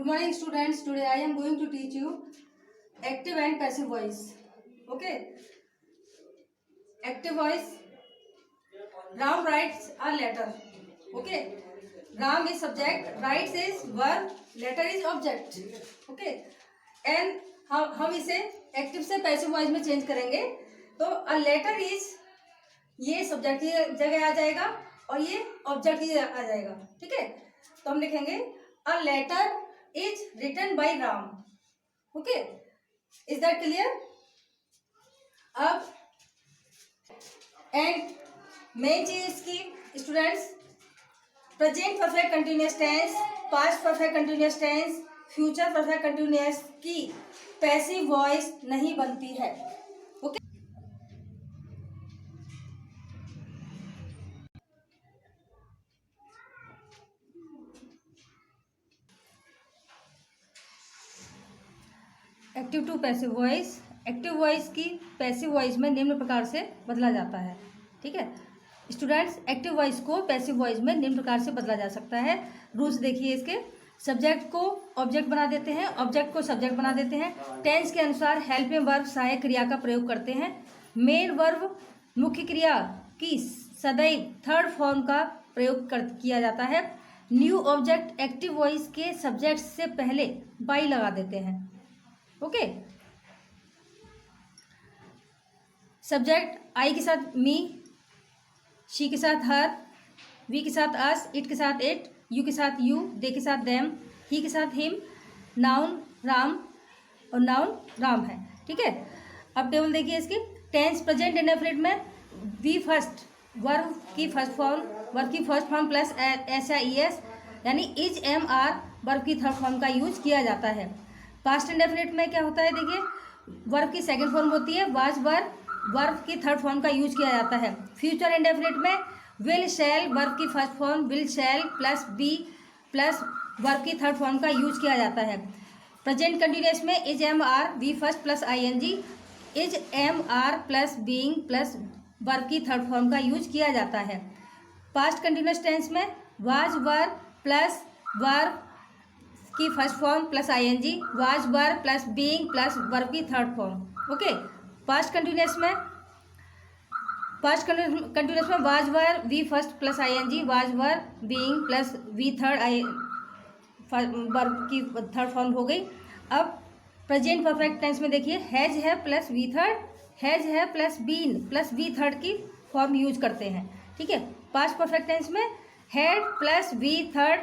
morning students. Today I am going to teach you active and passive voice. Okay. Active voice. Ram writes a letter. Okay. Ram is subject, writes is verb, letter is object. Okay. And हम इसे active से passive voice में change करेंगे तो अ letter is ये subject की जगह आ जाएगा और ये ऑब्जेक्ट की जगह आ जाएगा. ठीक है. तो हम लिखेंगे a letter is written by Ram. Okay. Is that clear? अब एंड मेन चीज इसकी students, present perfect continuous tense, past perfect continuous tense, future perfect continuous की पैसिव वॉइस नहीं बनती है. Okay. Active to passive voice. Active voice की passive voice में निम्न प्रकार से बदला जाता है. ठीक है स्टूडेंट्स, एक्टिव वॉइस को पैसिव वॉइस में निम्न प्रकार से बदला जा सकता है. रूल्स देखिए इसके. सब्जेक्ट को ऑब्जेक्ट बना देते हैं, ऑब्जेक्ट को सब्जेक्ट बना देते हैं. टेंस के अनुसार हेल्पिंग वर्ब सहायक क्रिया का प्रयोग करते हैं. मेन वर्ब मुख्य क्रिया की सदैव थर्ड फॉर्म का प्रयोग किया जाता है. न्यू ऑब्जेक्ट एक्टिव वॉइस के सब्जेक्ट से पहले बाई लगा देते हैं. ओके. सब्जेक्ट आई के साथ मी, शी के साथ हर, वी के साथ अस, इट के साथ इट, यू के साथ यू, दे के साथ देम, ही के साथ हिम, नाउन राम और नाउन राम है. ठीक है. अब टेबल देखिए इसकी. टेंस प्रेजेंट इंडेफिनिट में वी फर्स्ट वर्ब की फर्स्ट फॉर्म प्लस एस या ई एस यानी इज एम आर वर्ब की थर्ड फॉर्म का यूज किया जाता है. पास्ट इंडेफिनिट में क्या होता है देखिए, वर्ब की सेकंड फॉर्म होती है वाज वर्ब की थर्ड फॉर्म का यूज किया जाता है. फ्यूचर इंडेफिनिट में विल शैल वर्ब की first form will shall plus be plus verb की थर्ड फॉर्म का यूज किया जाता है. प्रेजेंट कंटिन्यूअस में is am are V first plus I N G, is am are plus being plus verb की third form का use किया जाता है. पास्ट कंटिन्यूअस टेंस में वाज वर्ब प्लस वर्ब की first form plus I N G, was verb plus being plus verb की third form. Okay. Past continuous में was verb V first plus I N G, was verb being plus V third I verb की third form हो गई. अब present perfect tense में देखिए has है plus V third, has है plus been plus V third की form use करते हैं. ठीक है. पास्ट परफेक्ट टेंस में had plus V third,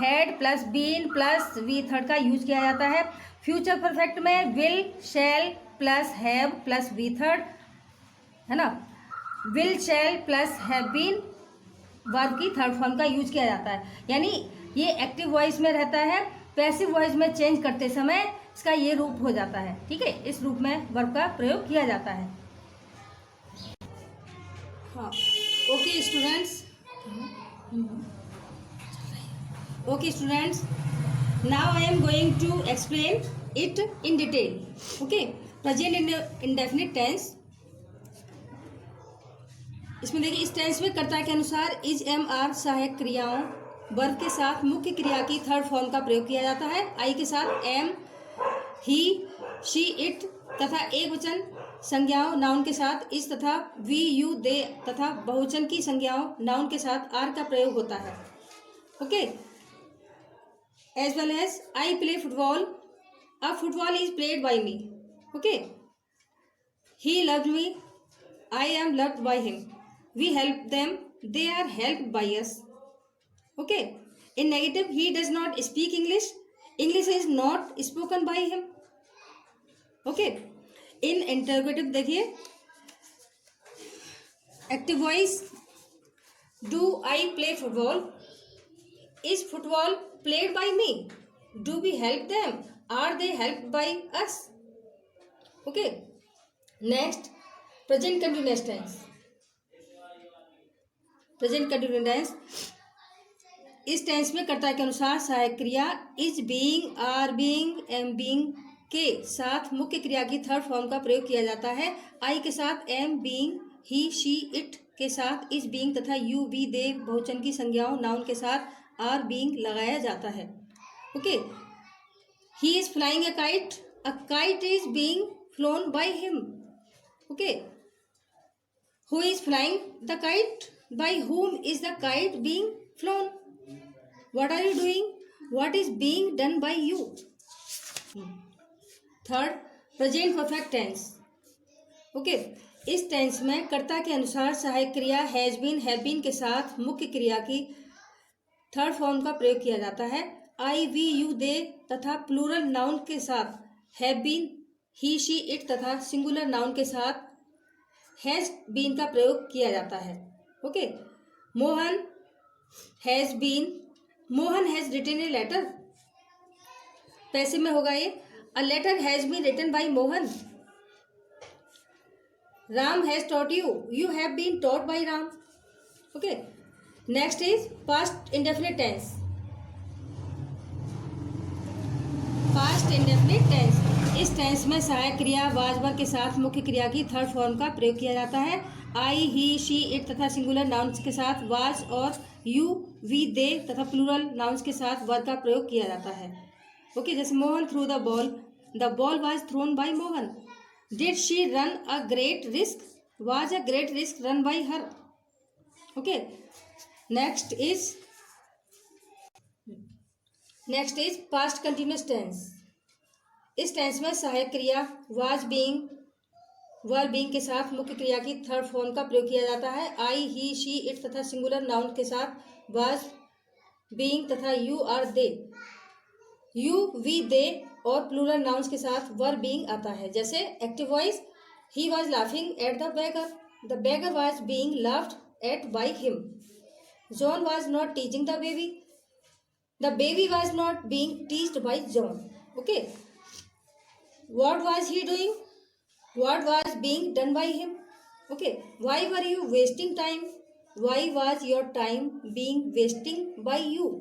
had plus been plus V third का यूज किया जाता है. फ्यूचर परफेक्ट में will shall plus have plus V third है ना, will shall plus have been verb की थर्ड फॉर्म का यूज किया जाता है. यानी ये एक्टिव वॉइस में रहता है. पैसिव वॉइस में चेंज करते समय इसका ये रूप हो जाता है. ठीक है. इस रूप में वर्ब का प्रयोग किया जाता है. हाँ. Okay students. Okay students, now I am going to explain it in detail. Okay. Present indefinite tense. इसमें देखिए इस टेंस में कर्ता के अनुसार इज एम आर सहायक क्रियाओं वर्ब के साथ मुख्य क्रिया की थर्ड फॉर्म का प्रयोग किया जाता है. आई के साथ एम, ही, शी, इट तथा एक वचन संज्ञाओं नाउन के साथ इस तथा वी, यू, दे तथा बहुवचन की संज्ञाओं नाउन के साथ आर का प्रयोग होता है. Okay. As well as I play football. A football is played by me. Okay. He loved me. I am loved by him. We help them. They are helped by us. Okay. In negative, he does not speak English. English is not spoken by him. Okay. In interrogative देखिए, active voice. Do I play football? Is football played by me? Do we help them? Are they helped by us? Okay. Next, present continuous tense. Present continuous tense. इस tense में कर्ता के अनुसार सहायक क्रिया is, being, are being, am being के साथ मुख्य क्रिया की थर्ड फॉर्म का प्रयोग किया जाता है. आई के साथ am being, he, she, it के साथ इज बीइंग तथा यू, वी, दे बहुवचन की संज्ञाओं नाउन के साथ आर बीइंग लगाया जाता है. Okay. He is flying a kite. A kite is being flown by him. Okay. Who is flying the kite? By whom is the kite being flown? What are you doing? What is being done by you? Third, present perfect tense. Okay, इस tense में कर्ता के अनुसार सहायक क्रिया has been, have been के साथ मुख्य क्रिया की थर्ड फॉर्म का प्रयोग किया जाता है. आई, वी, यू, दे तथा प्लूरल नाउन के साथ have been, he, she, it तथा सिंगुलर नाउन के साथ हैज बीन का प्रयोग किया जाता है. Okay, Mohan has been, Mohan has written a letter. Passive में होगा ये. A letter has been written by Mohan. Ram has taught you, you have been taught by Ram. Okay, next is past indefinite tense. Past indefinite tense, इस tense में सहायक क्रिया was वर के साथ मुख्य क्रिया की थर्ड फॉर्म का प्रयोग किया जाता है. आई, ही, शी, इट तथा सिंगुलर नाउन्स के साथ वाज और यू, वी, दे तथा प्लूरल नाउन्स के साथ वर का प्रयोग किया जाता है. ओके, जैसे Mohan threw the ball was thrown by Mohan. Did she run a great risk, was a great risk run by her. Okay, next is past continuous tense. इस टेंस में सहायक क्रिया वाज बीइंग, वर बीइंग के साथ मुख्य क्रिया की थर्ड फॉर्म का प्रयोग किया जाता है. आई, ही, शी, इट तथा सिंगुलर नाउन के साथ वाज बीइंग तथा you are they. You, we, they और प्लूरल नाउन्स के साथ वर बीइंग आता है. जैसे active voice, he was laughing at the beggar was being laughed at by him. John was not teaching the baby was not being teached by John. Okay, what was he doing? What was being done by him? Okay, why were you wasting time? Why was your time being wasting by you?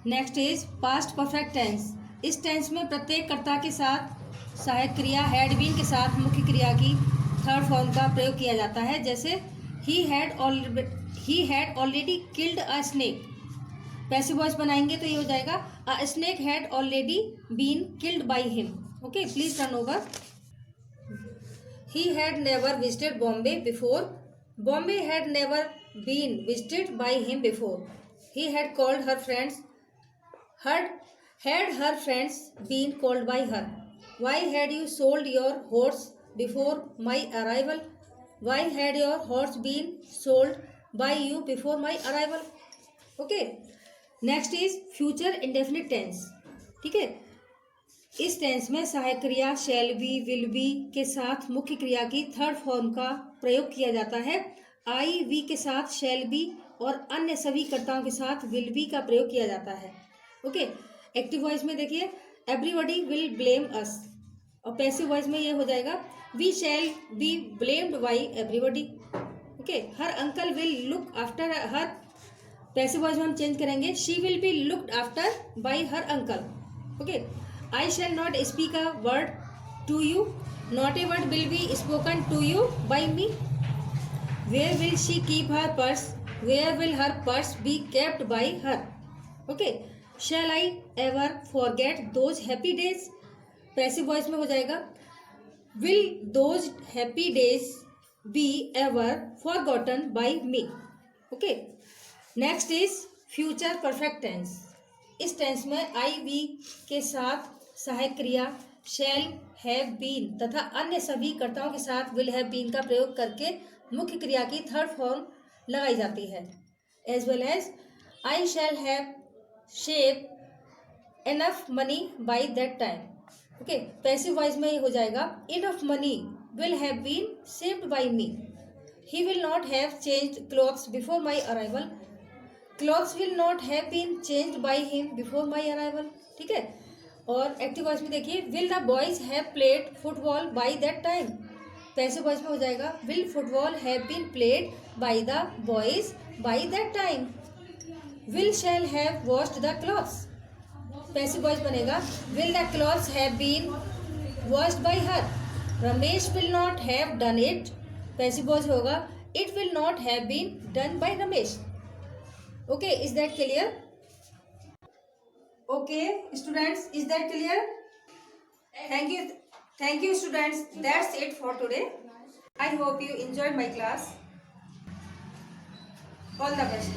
Next is past perfect tense. इस tense में प्रत्येक कर्ता के साथ सहायक क्रिया had been के साथ मुख्य क्रिया की थर्ड फॉर्म का प्रयोग किया जाता है. जैसे he had already killed a snake. Passive voice बनाएंगे तो ये हो जाएगा a snake had already been killed by him. Okay, please turn over. He had never visited Bombay before. Bombay had never been visited by him before. He had called her friends. Had her friends been called by her. Why had you sold your horse before my arrival. Why had your horse been sold by you before my arrival. Okay, next is future indefinite tense. ठीक है, इस tense में सहायक क्रिया shall be, will be के साथ मुख्य क्रिया की थर्ड फॉर्म का प्रयोग किया जाता है. आई, वी के साथ शैल बी और अन्य सभी कर्ताओं के साथ विल बी का प्रयोग किया जाता है. ओके, एक्टिव वॉइस में देखिए एवरीबॉडी विल ब्लेम अस और पैसिव वॉइस में ये हो जाएगा we shall be blamed by everybody. Okay, her uncle will look after her. Passive voice में हम चेंज करेंगे she will be looked after by her uncle. Okay, I shall not speak a word to you. Not a word will be spoken to you by me. Where will she keep her purse. Where will her purse be kept by her. Okay, shall I ever forget those happy days. Passive voice में हो जाएगा will those happy days be ever forgotten by me. Okay, next is future perfect tense. इस tense में I, we के साथ सहायक क्रिया शैल, have been तथा अन्य सभी कर्ताओं के साथ विल हैव बीन का प्रयोग करके मुख्य क्रिया की थर्ड फॉर्म लगाई जाती है. As well as I shall have shave enough money by that time. Okay, passive voice में ये हो जाएगा enough money will have been saved by me. He will not have changed clothes before my arrival. Clothes will not have been changed by him before my arrival. ठीक है, और active voice में देखिए will the boys have played football by that time. Passive voice में हो जाएगा will football have been played by the boys by that time. Will shall have washed the clothes. Passive voice बनेगा will the clothes have been washed by her. Ramesh will not have done it. Passive voice होगा it will not have been done by Ramesh. Okay, is that clear? Okay, students, is that clear? Thank you. Thank you, students. That's it for today. I hope you enjoyed my class. All the best.